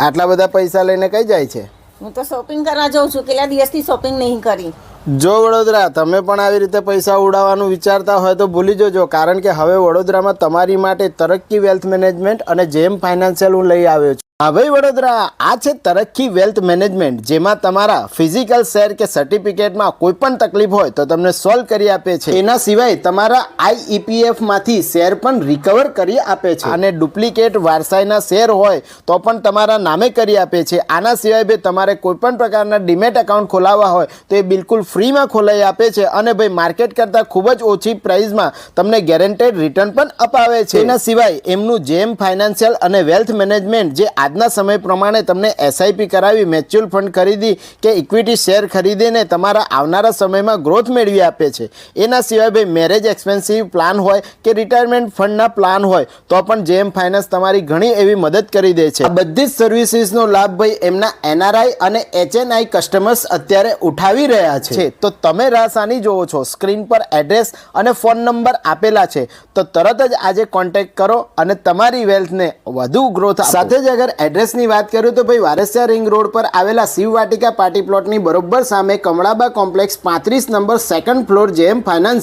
આટલા બધા પૈસા લઈને કઈ જાય છે? હું તો શોપિંગ કરવા જાઉં છું, કેટલા દિવસથી શોપિંગ નહીં કરી. જો વડોદરા, તમે પણ આવી રીતે પૈસા ઉડાવવાનું વિચારતા હોય તો ભૂલી જજો, કારણ કે હવે વડોદરામાં તમારી માટે તરક્કી વેલ્થ મેનેજમેન્ટ અને જેમ ફાઇનાન્શિયલ હું લઈ આવ્યો છું. હા ભાઈ વડોદરા, આ છે તરક્કી વેલ્થ મેનેજમેન્ટ, જેમાં તમારા ફિઝિકલ શેર કે સર્ટિફિકેટમાં કોઈ પણ તકલીફ હોય તો તમને સોલ્વ કરી આપે છે. એના સિવાય તમારા IEPF માંથી શેર પણ રિકવર કરી આપે છે અને ડુપ્લિકેટ વારસાઈના શેર હોય તો પણ તમારા નામે કરી આપે છે. આના સિવાય ભાઈ તમારે કોઈ પણ પ્રકારના ડીમેટ એકાઉન્ટ ખોલાવવા હોય તો એ બિલકુલ ફ્રીમાં ખોલાવી આપે છે અને ભાઈ માર્કેટ કરતાં ખૂબ જ ઓછી પ્રાઇસમાં તમને ગેરંટેડ રિટર્ન પણ અપાવે છે. એના સિવાય એમનું જેમ ફાઇનાન્શિયલ અને વેલ્થ મેનેજમેન્ટ જે આજના સમય પ્રમાણે તમને SIP કરાવી, મ્યુચ્યુઅલ ફંડ ખરીદી કે ઇક્વિટી શેર ખરીદીને તમારા આવનારા સમયમાં ગ્રોથ મેળવી આપે છે. એના સિવાય ભાઈ મેરેજ એક્સપેન્સિવ પ્લાન હોય કે રિટાયરમેન્ટ ફંડના પ્લાન હોય તો પણ જેમ ફાઇનાન્સ તમારી ઘણી એવી મદદ કરી દે છે. આ બધી જ સર્વિસીસનો લાભ ભાઈ એમના NRI અને HNI કસ્ટમર્સ અત્યારે ઉઠાવી રહ્યા છે. તો તમે રાસાની જોવો છો, સ્ક્રીન પર એડ્રેસ અને ફોન નંબર આપેલા છે, તો તરત જ આજે કોન્ટેક્ટ કરો અને તમારી વેલ્થને વધુ ગ્રોથ આપો. સાથે જ અગર એડ્રેસની વાત કરું તો ભાઈ વારસિયા રિંગ રોડ પર આવેલા શિવ વાટિકા પાર્ટી પ્લોટની બરોબર સામે Kamlaba complex 35 number 2nd floor જેમ ફાઇનાન્સ